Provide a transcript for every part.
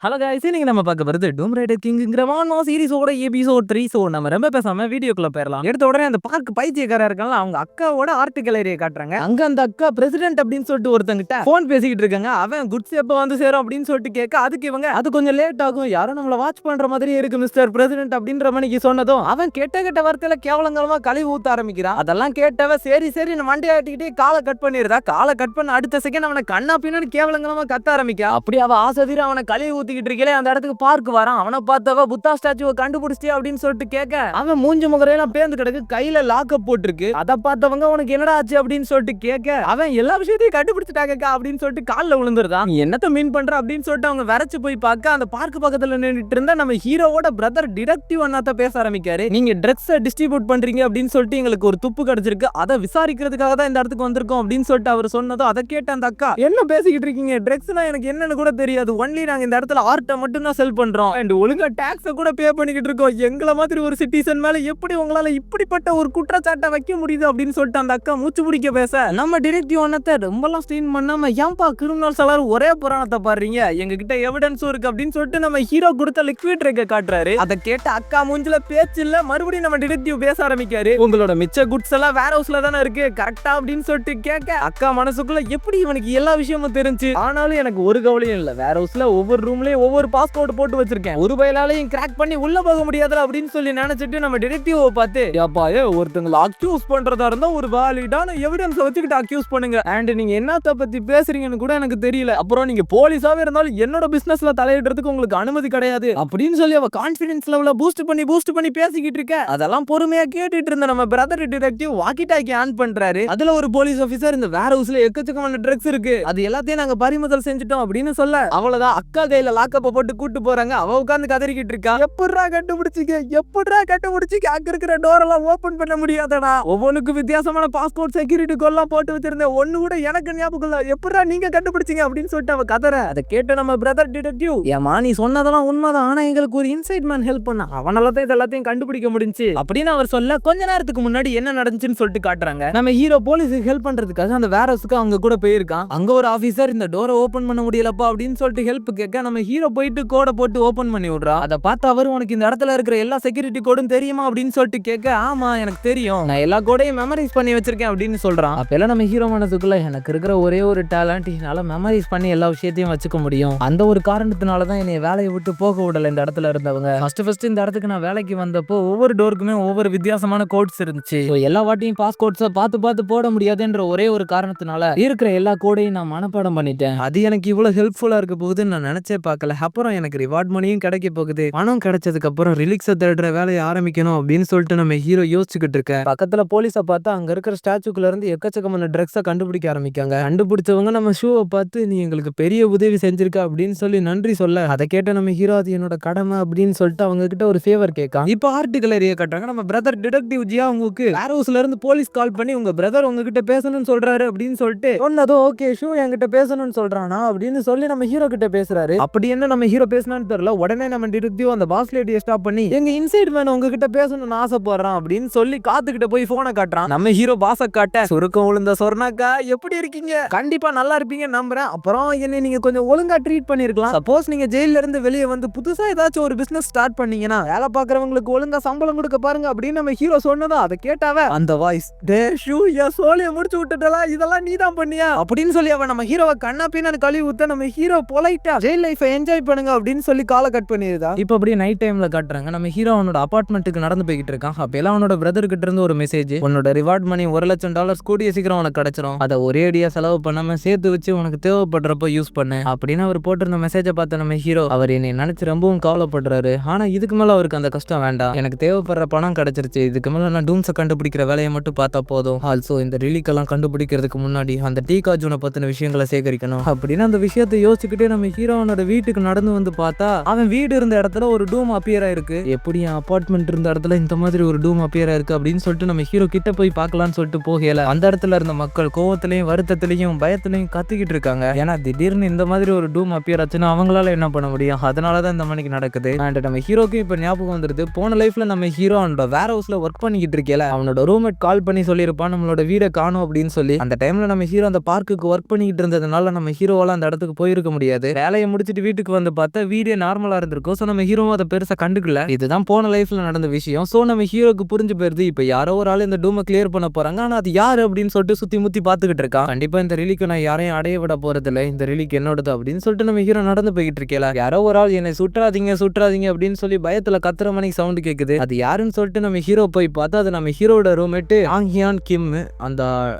Hello guys இன்னைக்கு நம்ம பார்க்க போறது டூம் ரைடர் கிங்ங்கிற மானோ சீரிஸோட எபிசோட் 3. சோ நம்ம ரொம்ப பேசாம வீடியோக்குள்ள போயிரலாம். எடுத்த உடனே அந்த பார்க் பைத்தியக்காரா இருக்காங்க, அவங்க அக்காவோட ஆர்ட் கேலரியை காட்டுறாங்க. அங்க அந்த அக்கா பிரசிடென்ட் அப்படின்னு சொல்லிட்டு ஒருத்தங்கிட்ட போன் பேசிக்கிட்டு இருக்காங்க. அவன் குட்ஸ் எப்ப வந்து சேரும் அப்படின்னு சொல்லிட்டு கேட்க, அதுக்கு இவங்க அது கொஞ்சம் லேட் ஆகும், யாரும் நம்மள வாட்ச் பண்ற மாதிரி இருக்கு மிஸ்டர் பிரசிடென்ட் அப்படின்ற மணிக்கு சொன்னதும் அவன் கெட்ட வார்த்தையில கேவலங்கலமா கழுவி ஊத்த ஆரம்பிக்கிறான். அதெல்லாம் கேட்டவ சரி நான் வண்டி ஆட்டிக்கிட்டே காலை கட் பண்ணிடுறா. காலை கட் பண்ண அடுத்த செகண்ட் அவனை கண்ணா பின்னாடி கேவலங்கலமா கத்த ஆரம்பிக்கா. அப்படி அவ ஆசை அவனை கழுவி ஊத்திக்கிட்டு இருக்கே அந்த இடத்துக்கு பார்க் வரான். அவனை பார்த்தவ புத்தா ஸ்டாச்சுவை கண்டுபிடிச்சிட்டே அப்படின்னு சொல்லிட்டு கேட்க, அவன் மூஞ்சி முகரையெல்லாம் பேந்து கிடக்கு, கையில லாக்கப் போட்டுருக்கு. அதை பார்த்தவங்க உனக்கு என்னடா ஆச்சு அப்படின்னு சொல்லிட்டு கேட்க, அவன் எல்லா விஷயத்தையும் கண்டுபிடிச்சிட்டாக்கா அப்படின்னு சொல்லிட்டு காலில் விழுந்துருதான். நீ என்னத்த மீன் பண்ற அப்படின்னு சொல்லிட்டு அவங்க வரைச்சு போய் பார்க்க, அந்த பார்க் பக்கத்துல நின்றுட்டு இருந்தா நம்ம ஹீரோவோட பிரதர் டிடெக்டிவ் அண்ணாத்த பேச ஆரம்பிக்காரு. நீங்க ட்ரக்ஸ் டிஸ்ட்ரிபியூட் பண்றீங்க அப்படின்னு சொல்லிட்டு எங்களுக்கு ஒரு துப்பு கிடைச்சிருக்கு, அதை விசாரிக்கிறதுக்காக தான் இந்த இடத்துக்கு வந்திருக்கோம் அப்படின்னு சொல்லிட்டு அவர் சொன்னதும் அதை கேட்ட அந்த அக்கா, என்ன பேசிக்கிட்டு இருக்கீங்க, ட்ரக்ஸ்னா எனக்கு என்னன்னு கூட தெரியாது, ஒன்லி நாங்க இந்த இடத்துல ஆர்ட்டை மட்டும் தான் செல் பண்றோம் அண்ட் ஒழுங்கா டாக்ஸ் கூட பே பண்ணிக்கிட்டு இருக்கோம், எங்கள மாதிரி ஒரு சிட்டிசன் மேல எப்படி உங்களால இப்படிப்பட்ட ஒரு குற்றச்சாட்டை வைக்க முடியுது அப்படின்னு சொல்லிட்டு அந்த அக்கா மூச்சு பிடிக்க பேச, நம்ம டிடெக்டிவ் ஒன்னத்தை ரொம்பலாம் ஸ்டீன் பண்ணாம ஏன்பா கிரிமினல்ஸ் எல்லாரும் ஒரே புராணத்தை பாடுறீங்க, எங்க கிட்ட எவிடன்ஸும் இருக்கு அப்படின்னு சொல்லிட்டு நம்ம ஹீரோ கொடுத்த லிக்விட் ட்ரக்க காட்டுறாரு. அதை கேட்ட அக்கா மூஞ்சில பேச்சு இல்ல, மறுபடியும் நம்ம டிடெக்டிவ் பேச ஆரம்பிக்காரு. உங்களோட மிச்ச குட்ஸ் எல்லாம் வேர் ஹவுஸ்ல தானே இருக்கு கரெக்டா அப்படின்னு சொல்லிட்டு கேட்க, அக்கா மனசுக்குள்ள எப்படி இவனுக்கு எல்லா விஷயமும் தெரிஞ்சு, ஆனாலும் எனக்கு ஒரு கவலையும் இல்ல, வேர் ஹவுஸ்ல ஒவ்வொரு ரூம்லயும் ஒவ்வொரு பாஸ்போர்ட் போட்டு வச்சிருக்கேன், ஒரு பயலாலையும் கிராக் பண்ணி உள்ள போக முடியாதுல அப்படின்னு சொல்லி நினைச்சிட்டு நம்ம டிடெக்டிவ் பார்த்து, ஏப்பாயே ஒருத்தங்களை அக்யூஸ் பண்றதா இருந்தா ஒரு வாலிடான எவிடன்ஸ் வச்சுக்கிட்டு அக்யூஸ் பண்ணுங்க, அண்ட் நீங்க என்னத்த பத்தி பேசுறீங்கன்னு கூட எனக்கு தெரியல, அப்புறம் நீங்க போலீஸாவே இருந்தாலும் என்னோட பிசினஸ்ல தலையிடுறதுக்கு உங்களுக்கு அனுமதி கிடையாது அப்படின்னு சொல்லி அவ கான்பிடன்ஸ் லெவல பூஸ்ட் பண்ணி பேசிக்கிட்டு இருக்க. அதெல்லாம் பொறுமையா கேட்டுட்டு இருந்த நம்ம brother detective walkie talkie on பண்றாரு. அதுல ஒரு போலீஸ் ஆபீசர், இந்த வேர் ஹவுஸ்ல எக்கச்சக்கமான ட்ரக்ஸ் இருக்கு, அது எல்லாத்தையும் நாங்க பறிமுதல் செஞ்சுட்டோம் அப்படின்னு சொல்ல, அவ்வளவுதான் அக்கா கையில லாக்கப்ப போட்டு கூட்டு போறாங்க. அவ உட்கார்ந்து கதறிக்கிட்டு இருக்கா, எப்படிடா கண்டுபிடிச்சிக்க அங்க இருக்கிற டோர் எல்லாம் ஓபன் பண்ண முடியாதடா, ஒவ்வொன்றுக்கு வித்தியாசமான பாஸ்போர்ட் செக்யூரிட்டி கோல்லாம் போட்டு வச்சிருந்தேன், ஒண்ணு கூட எனக்கு ஞாபகம் இல்ல, எப்படிடா நீங்க கண்டுபிடிச்சீங்க அப்படின்னு சொல்லிட்டு அவ கதற. அதை கேட்ட நம்ம பிரதர் டிடெக்டிவ், ஏமா நீ சொன்னதெல்லாம் உண்மைதான், ஆனா எங்களுக்கு ஒரு இன்சைட் மேன் ஹெல்ப் பண்ண, அவனால தான் இதெல்லாத்தையும் கண்டுபிடிக்க முடிஞ்சு அப்படின்னு அவர் சொல்ல, கொஞ்ச நேரத்துக்கு முன்னாடி என்ன நடந்துச்சுன்னு சொல்லிட்டு காட்டுறாங்க. நம்ம ஹீரோ போலீஸுக்கு ஹெல்ப் பண்றதுக்காக அந்த வேர் ஹவுஸ்க்கு அவங்க கூட போயிருக்கான். அங்க ஒரு ஆபீசர் இந்த டோரை ஓபன் பண்ண முடியலப்பா அப்படின்னு சொல்லிட்டு ஹெல்ப் கேட்க, நம்ம ஹீரோ போயிட்டு கோடை போட்டு ஓபன் பண்ணி விடுறா. அதை பார்த்து அவர், உனக்கு இந்த இடத்துல இருக்கிற எல்லா செக்யூரிட்டி கோடும் தெரியுமா அப்படின்னு சொல்லிட்டு கேட்க, ஆமா எனக்கு தெரியும், நான் எல்லா கோடையும் மெமரைஸ் பண்ணி வச்சிருக்கேன் அப்படின்னு சொல்றான். அப்பெல்லாம் நம்ம ஹீரோ மனசுக்குள்ள, எனக்கு இருக்கிற ஒரே ஒரு டேலண்ட், என்னால மெமரைஸ் பண்ணி எல்லா விஷயத்தையும் வச்சுக்க முடியும், அந்த ஒரு காரணத்தினாலதான் என்னை வேலையை விட்டு போக விடல இந்த இடத்துல இருந்தவங்க. ஃபர்ஸ்ட் இந்த இடத்துக்கு நான் வேலைக்கு வந்தப்போ ஒவ்வொரு டோருக்குமே ஒவ்வொரு வித்தியாசமான கோட்ஸ் இருந்துச்சு, எல்லா வாட்டியும் பாஸ்கோட்ஸை பார்த்து போட முடியாதுன்ற ஒரே ஒரு காரணத்தினால இருக்கிற எல்லா கோடையும் நான் மனப்பாடம் பண்ணிட்டேன், அது எனக்கு இவ்வளவு ஹெல்ப்ஃபுல்லா இருக்க போகுதுன்னு நான் நினைச்சே பார்க்கல. அப்புறம் எனக்கு ரிவார்ட் மணியும் கிடைக்க போகுது, பணம் கிடைச்சதுக்கு அப்புறம் ரிலீக்ஸை தேடுற வேலையை ஆரம்பிக்கணும் அப்படின்னு சொல்லிட்டு நம்ம ஹீரோ யோசிச்சுக்கிட்டு இருக்க பக்கத்துல போலீஸை பார்த்தா அங்க இருக்கிற ஸ்டாச்சுக்குள்ள இருந்து எக்கச்சக்கமான ட்ரக்ஸை கண்டுபிடிக்க ஆரம்பிக்காங்க. கண்டுபிடிச்சவங்க நம்ம ஷூவை பார்த்து, நீ எங்களுக்கு பெரிய உதவி செஞ்சிருக்க அப்படின்னு சொல்லி நன்றி சொல்ல, அதை கேட்ட நம்ம ஹீரோ, அது என்னோட கடமை அப்படின்னு சொல்லிட்டு அவங்க கிட்ட ஒரு ஃபேவர் கேட்கான். இப்போ ஆர்ட் கேலரியை கட்டுறாங்க. நம்ம பிரதர் டிடெக்டிவ் ஜியா உங்களுக்கு வேர் ஹவுஸ்ல இருந்து போலீஸ் கால் பண்ணி, உங்க பிரதர் உங்ககிட்ட பேசணும்னு சொல்றாரு அப்படின்னு சொல்லிட்டு சொன்னதும், ஓகே ஷூ என்கிட்ட பேசணும்னு சொல்றானா அப்படின்னு சொல்லி நம்ம ஹீரோ கிட்ட பேசுறாரு. அப்படி என்ன நம்ம ஹீரோ பேசினான்னு தெரியல. உடனே நம்ம டிடெக்டிவ் அந்த பாஸ் லேடியை ஸ்டாப் பண்ணி, எங்க இன்சைட் மேன் உங்ககிட்ட பேசணும்னு ஆசைப்படுறான் அப்படின்னு சொல்லி காத்துக்கிட்ட போய் போனை காட்டுறான். நம்ம ஹீரோ பாஸை காட்ட, சுருக்கம் விழுந்த சொர்ணாக்கா எப்படி இருக்கீங்க, கண்டிப்பா நல்லா இருப்பீங்க நம்புறேன், அப்புறம் என்ன நீங்க கொஞ்சம் ஒழுங்கா ட்ரீட் பண்ணிருக்கலாம், சப்போஸ் நீங்க ஜெயில இருந்து வெளியே வந்து புதுசா ஏதாச்சும் ஒரு பிசினஸ் ஸ்டார்ட் பண்ணீங்கன்னா வேலை பாக்குறவங்களுக்கு ஒழுங்கா சம்பளம் கொடுக்க பாருங்க அப்படின்னு நம்ம ஹீரோ சொன்னதா. அதை கேட்டாவ அந்த வாய்ஸ், டே ஷூ என் சோழியை முடிச்சு விட்டுட்டா, இதெல்லாம் நீ தான் பண்ணியா அப்படின்னு சொல்லி அவன் நம்ம ஹீரோவை கண்ணா பின்னான்னு கழுவி ஊத்த, நம்ம ஹீரோ பொலைட்டா ஜெயில் லைஃபை என்ஜாய் பண்ணுங்க அப்படின்னு சொல்லி காலை கட் பண்ணிருதா. இப்போ அப்படியே நைட் டைம்ல காட்டுறாங்க. நம்ம ஹீரோ அவனோட அபார்ட்மெண்ட்டுக்கு நடந்து போய்கிட்டு இருக்கான். அப்பெல்லாம் அவனோட பிரதர் கிட்ட இருந்து ஒரு மெசேஜ், உன்னோட ரிவார்ட் மணி $1,00,000 கூடிய சீக்கிரம் உனக்கு கிடைச்சிரும், அதை ஒரே அடியா செலவு பண்ணாம சேர்த்து வச்சு உனக்கு தேவைப்படுறப்ப யூஸ் பண்ணு அப்படின்னு அவர் போட்டிருந்த மெசேஜை பார்த்த நம்ம ஹீரோ, அவர் என்னை நினைச்சு ரொம்பவும் கவலைப்படுறாரு, ஆனா இதுக்கு மேல அவருக்கு அந்த கஷ்டம் வேண்டாம், எனக்கு தேவைப்படுற பணம் கிடைச்சிருச்சு, இதுக்கு மேல நான் டூம்ஸை கண்டுபிடிக்கிற வேலையை மட்டும் பார்த்தா போதும், ஆல்சோ இந்த ரிலீக்கெல்லாம் கண்டுபிடிக்கிறதுக்கு முன்னாடி அந்த டீ காஜூனை பத்தின விஷயங்களை சேகரிக்கணும் அப்படின்னு அந்த விஷயத்தை யோசிச்சுக்கிட்டே நம்ம ஹீரோனோட வீட்டுக்கு நடந்து வந்து பார்த்தா, அவன் வீடு இருந்த இடத்துல ஒரு டூம் அப்பியர் ஆயிருக்கு. எப்படி என் அபார்ட்மெண்ட் இருந்த இடத்துல இந்த மாதிரி ஒரு டூம் அப்பியர் ஆயிருக்கு அப்படின்னு சொல்லிட்டு நம்ம ஹீரோ கிட்ட போய் பார்க்கலாம்னு சொல்லிட்டு போகல. அந்த இடத்துல இருந்த மக்கள் கோவத்திலையும் வருத்தத்திலையும் பயத்திலையும் கத்திக்கிட்டு இருக்காங்க. ஏன்னா திடீர்னு இந்த மாதிரி ஒரு டூம் அப்பியர் ஆச்சுன்னா அவங்களால என்ன பண்ண முடியும், அதனாலதான் இந்த மணிக்கு நடக்குது. அண்ட் நம்ம ஹீரோக்கு இப்ப ஞாபகம் வந்துருது, போன லைஃப்ல நம்ம ஹீரோ அவனோட வேர் ஹவுஸ்ல ஒர்க் பண்ணிக்கிட்டு இருக்கல, அவனோட ரூம்மேட் கால் பண்ணி சொல்லியிருப்பான் நம்மளோட வீடை காணும் அப்படின்னு சொல்லி. அந்த டைம்ல நம்ம ஹீரோ அந்த பார்க்குக்கு ஒர்க் பண்ணிக்கிட்டு இருந்ததுனால நம்ம ஹீரோவால அந்த இடத்துக்கு போயிருக்க முடியாது. வேலையை முடிச்சுட்டு வீட்டுக்கு வீட்டுக்கு வந்து பார்த்தா வீடே நார்மலா இருந்திருக்கும். ஸோ நம்ம ஹீரோவும் அதை பெருசா கண்டுக்கல. இதுதான் போன லைஃப்ல நடந்த விஷயம். ஸோ நம்ம ஹீரோக்கு புரிஞ்சு போயிருது இப்ப யாரோ ஒரு ஆள் இந்த டூமை கிளியர் பண்ண போறாங்க. ஆனா அது யாரு அப்படின்னு சொல்லிட்டு சுத்தி முத்தி பாத்துக்கிட்டு இருக்கான். கண்டிப்பா இந்த ரிலிக்கு நான் யாரையும் அடைய விட போறது இல்ல, இந்த ரிலிக்கு என்னோடது அப்படின்னு சொல்லிட்டு நம்ம ஹீரோ நடந்து போய்கிட்டு இருக்கல. யாரோ ஒரு ஆள் என்னை சுற்றாதீங்க சுற்றாதீங்க அப்படின்னு சொல்லி பயத்துல கத்துற மணிக்கு சவுண்ட் கேக்குது. அது யாருன்னு சொல்லிட்டு நம்ம ஹீரோ போய் பார்த்தா அது நம்ம ஹீரோட ரூம்மேட் ஆங் ஹியான் கிம். அந்த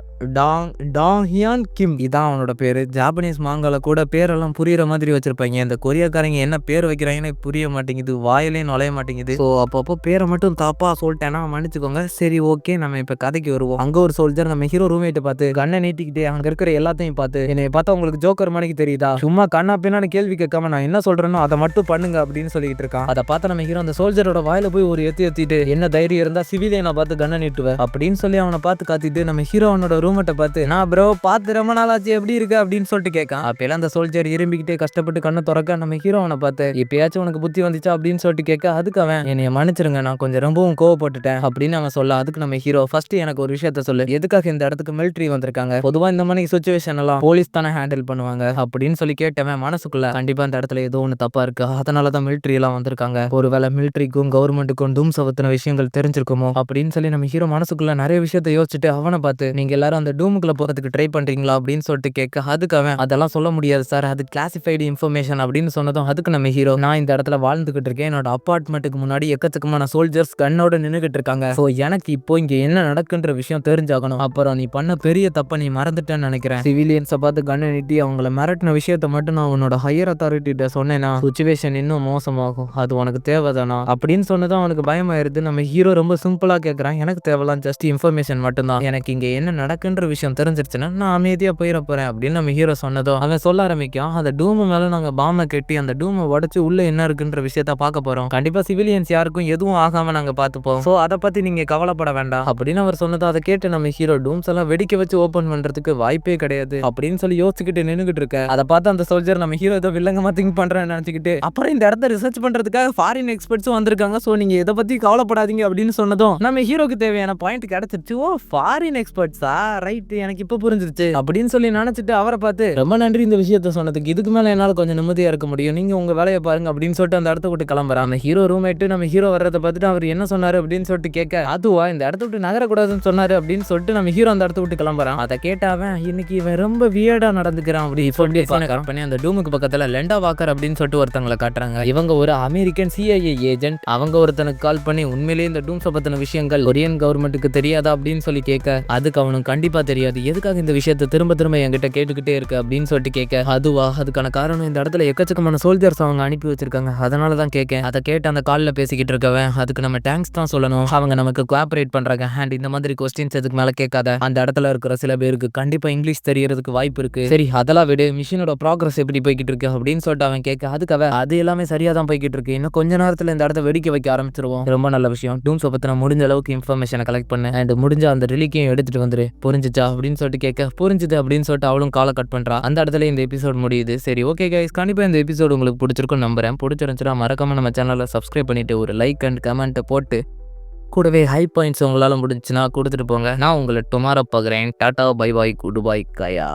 டாங் ஹியான் கிம் இதான் அவனோட பேரு. ஜாப்பனீஸ் மாங்கால கூட பேரெல்லாம் புரியுற மாதிரி வச்சிருப்பாங்க. இந்த கொரியாக்காரங்க என்ன பேர் வைக்கிறாங்கன்னு புரிய மாட்டேங்குது, வாயிலே நுழைய மாட்டேங்குது. ஸோ அப்பப்போ பேரை மட்டும் தப்பா சொல்லிட்டேன்னா மன்னிச்சுக்கோங்க. சரி ஓகே, நம்ம இப்ப கதைக்கு வருவோம். அங்க ஒரு சோல்ஜர் நம்ம ஹீரோ ரூம்மேட்டை பார்த்து கண்ணை நீட்டிக்கிட்டே அங்க இருக்கிற எல்லாத்தையும் பார்த்து என்னை பார்த்தா உங்களுக்கு ஜோக்கர் மணிக்கு தெரியுதா, சும்மா கண்ணா பின்னான்னு கேள்வி கேட்காம நான் என்ன சொல்றேனோ அதை மட்டும் பண்ணுங்க அப்படின்னு சொல்லிட்டு இருக்கான். அதை பார்த்து நம்ம ஹீரோ அந்த சோல்ஜரோட வாயில போய் ஒரு எத்திட்டு என்ன தைரியம் இருந்தா சிவிலியனை பார்த்து கண்ணை நீட்டுவேன் அப்படின்னு சொல்லி அவனை பார்த்து காத்திட்டு நம்ம ஹீரோ அவனோட ரூம்மேட்டை பார்த்து நான் ப்ரோ பார்த்து ரொம்ப நாள் ஆச்சு எப்படி இருக்கு அப்படின்னு சொல்லிட்டு கேட்கான். அப்பெல்லாம் அந்த சோல்ஜர் இரும்பிக்கிட்டே கஷ்டப்பட்டு கண்ணை திறக்க நம்ம ஹீரோ அவனை பார்த்து எப்பயாச்சும் உனக்கு புத்தி வந்துச்சா அப்படின்னு சொல்லிட்டு கேட்க அதுக்கு அவன் என்னைய மன்னிச்சிருங்க நான் கொஞ்சம் ரொம்பவும் கோவப்பட்டுட்டேன் அப்படின்னு அவன் சொல்ல. அதுக்கு நம்ம ஹீரோ ஃபர்ஸ்ட் எனக்கு ஒரு விஷயத்த சொல்லு, எதுக்காக இந்த இடத்துக்கு மிலிட்ரி வந்திருக்காங்க, பொதுவா இந்த மாதிரி சுச்சுவேஷன் எல்லாம் போலீஸ் தானே ஹேண்டில் பண்ணுவாங்க அப்படின்னு சொல்லி கேட்டவன் மனசுக்குள்ள கண்டிப்பா இந்த இடத்துல ஏதோ ஒன்று தப்பா இருக்கு, அதனாலதான் மிலிட்ரி எல்லாம் வந்திருக்காங்க, ஒருவேளை மிலிட்ரிக்கும் கவர்மெண்ட்டுக்கும் தூம் சவத்தின விஷயங்கள் தெரிஞ்சிருக்குமோ அப்படின்னு சொல்லி நம்ம ஹீரோ மனசுக்குள்ள நிறைய விஷயத்த யோசிச்சுட்டு அவனை பார்த்து நீங்க எல்லாரும் அந்த டூமுக்குள்ள போறதுக்கு ட்ரை பண்றீங்களா அப்படின்னு சொல்லிட்டு கேட்க அதுக்கு அவன் அதெல்லாம் சொல்ல முடியாது சார், அது கிளாசிஃபைடு இன்ஃபர்மேஷன் அப்படின்னு சொன்னதும் அதுக்கு நம்ம ஹீரோ நான் இந்த இடத்துல வாழ்ந்துகிட்டு இருக்கேன், என்னோட அப்பார்ட்மெண்ட்டுக்கு முன்னாடி எக்கச்சக்கமான சோல்ஜர்ஸ் கண்ணோட நின்னுகிட்டு இருக்காங்க, ஸோ எனக்கு இப்போ இங்க என்ன நடக்குன்ற விஷயம் தெரிஞ்சாகணும், அப்புறம் நீ பண்ண பெரிய தப்ப நீ மறந்துட்டேன்னு நினைக்கிறேன், சிவிலியன்ஸை பார்த்து கண்ணை நீட்டி அவங்கள மிரட்டின விஷயத்த மட்டும் நான் உன்னோட ஹையர் அத்தாரிட்டிட்ட சொன்னேன்னா சுச்சுவேஷன் இன்னும் மோசமாகும், அது உனக்கு தேவைதானா அப்படின்னு சொன்னதும் அவனுக்கு பயமாயிருது. நம்ம ஹீரோ ரொம்ப சிம்பிளா கேட்கறான், எனக்கு தேவைலாம் ஜஸ்ட் இன்ஃபர்மேஷன் மட்டும்தான், எனக்கு இங்க என்ன நடக்குன்ற விஷயம் தெரிஞ்சிருச்சுன்னா நான் அமைதியா போயிட போறேன் அப்படின்னு நம்ம ஹீரோ சொன்னதோ அவன் சொல்ல ஆரம்பிக்கும், அந்த டூம் மேல நாங்க பாம்பை கட்டி அந்த டூமை உடச்சு உள்ள என்ன இருக்குன்ற விஷயத்த பார்க்க போறோம், கண்டிப்பா சிவிலியன்ஸ் யாருக்கும் எதுவும் ஆகாம நாங்க பார்த்துப்போம், சோ அதை பத்தி நீங்க கவலைப்பட வேண்டாம் அப்படின்னு அவர் சொன்னதோ அதை கேட்டு நம்ம ஹீரோ டூம்ஸ் எல்லாம் வெடிக்க வச்சு ஓபன் பண்றதுக்கு வாய்ப்பே கிடையாது அப்படின்னு சொல்லி யோசிச்சுக்கிட்டு நின்னுகிட்டு இருக்க. அதை பார்த்து அந்த சோல்ஜர் நம்ம ஹீரோ ஏதோ வில்லங்கமா திங்க் பண்றேன்னு நினைச்சுக்கிட்டு அப்புறம் இந்த இடத்த ரிசர்ச் பண்றதுக்காக ஃபாரின் எக்ஸ்பர்ட்ஸும் வந்திருக்காங்க, சோ நீங்க இதை பத்தி கவலைப்படாதீங்க அப்படின்னு சொன்னதும் நம்ம ஹீரோக்கு தேவையான பாயிண்ட் கிடைச்சிருச்சு. ஓ ஃபாரின் எக்ஸ்பர்ட்ஸா, ரைட், எனக்கு இப்ப புரிஞ்சிருச்சு அப்படின்னு சொல்லி நினைச்சிட்டு அவரை பார்த்து ரொம்ப நன்றி இந்த விஷயத்த சொன்னதுக்கு, இதுக்கு மேல என்னால கொஞ்சம் நிம்மதியா இருக்க முடியும், நீங்க உங்க வேலையை பாருங்க அப்படின்னு சொல்லிட்டு அந்த இடத்த விட்டு கிளம்புறான். அந்த ஹீரோ ரூம்மேட் நம்ம ஹீரோ வர்றதை பார்த்துட்டு அவர் என்ன சொன்னாரு அப்படின்னு சொல்லிட்டு கேட்க அதுவா இந்த இடத்த விட்டு நகரக்கூடாதுன்னு சொன்னாரு அப்படின்னு சொல்லிட்டு நம்ம ஹீரோ அந்த இடத்த விட்டு கிளம்புறான். அதை கேட்டாவன் இன்னைக்கு இவன் ரொம்ப வியர்டா நடந்துக்கிறான் அப்படி சொல்லி பண்ணி அந்த டூமுக்கு பக்கத்துல லெண்டா வாக்கர் அப்படின்னு சொல்லிட்டு ஒருத்தங்களை காட்டுறாங்க. இவங்க ஒரு அமெரிக்கன் CIA ஏஜென்ட். அவங்க ஒருத்தனுக்கு கால் பண்ணி உண்மையிலேயே இந்த டூம்ஸை பத்தின விஷயங்கள் கொரியன் கவர்மெண்ட்டுக்கு தெரியாதா அப்படின்னு சொல்லி கேட்க அதுக்கு அவனுக்கு கண்டிப்பா தெரியாது, எதுக்காக இந்த விஷயத்தை திரும்ப திரும்ப என்கிட்ட கேட்டுக்கிட்டே இருக்கு அப்படின்னு சொல்லிட்டு கேட்க அதுவா அதுக்கான காரணம் இந்த இடத்துல எக்கச்சக்கமான சோல்ஜர்ஸ் அவங்க அனுப்பி வச்சிருக்காங்க, அதனாலதான் கேட்க. அதை கேட்டு அந்த கால்ல பேசிக்கிட்டு இருக்கவன் அதுக்கு நம்ம தேங்க்ஸ் தான் சொல்லணும், அவங்க நமக்கு கோஆபரேட் பண்றாங்க அண்ட் இந்த மாதிரி கொஸ்டின்ஸ் எதுக்கு மேல கேட்காத, அந்த இடத்துல இருக்கிற சில பேருக்கு கண்டிப்பா இங்கிலீஷ் தெரியறதுக்கு வாய்ப்பு இருக்கு, சரி அதெல்லாம் விடு, மிஷினோட ப்ராக்ரஸ் எப்படி போய்கிட்டு இருக்கு அப்படின்னு சொல்லிட்டு அவன் கேட்க அதுக்காக அது எல்லாமே சரியா தான் போய்கிட்டு இருக்கு, இன்னும் கொஞ்ச நேரத்துல இந்த இடத்த வெடிக்க வைக்க ஆரம்பிச்சிருவோம், ரொம்ப நல்ல விஷயம், டூம்ஸை பத்தி நான் முடிஞ்ச அளவுக்கு இன்ஃபர்மேஷனை கலெக்ட் பண்ணு அண்ட் முடிஞ்ச அந்த ரிலிக்கையும் எடுத்துட்டு வந்துரு, புரிஞ்சுச்சா அப்படின்னு சொல்லிட்டு கேட்க புரிஞ்சுது அப்படின்னு சொல்லிட்டு அவளும் காலை கட் பண்றா. அந்த இடத்துல இந்த எபிசோட் முடியுது. சரி ஓகே கைஸ், கண்டிப்பா இந்த எபிசோட் உங்களுக்கு பிடிச்சிருக்கும் நம்புறேன். பிடிச்சிருந்துச்சுன்னா மறக்காம நம்ம சேனலை சப்ஸ்கிரைப் பண்ணிட்டு ஒரு லைக் அண்ட் கமெண்ட் போட்டு கூடவே ஹை பாயிண்ட்ஸ் உங்களால முடிஞ்சுன்னா கொடுத்துட்டு போங்க. நான் உங்களை டுமாரோ பார்க்குறேன். டாடா பை பாய், குட் பாய் கயா.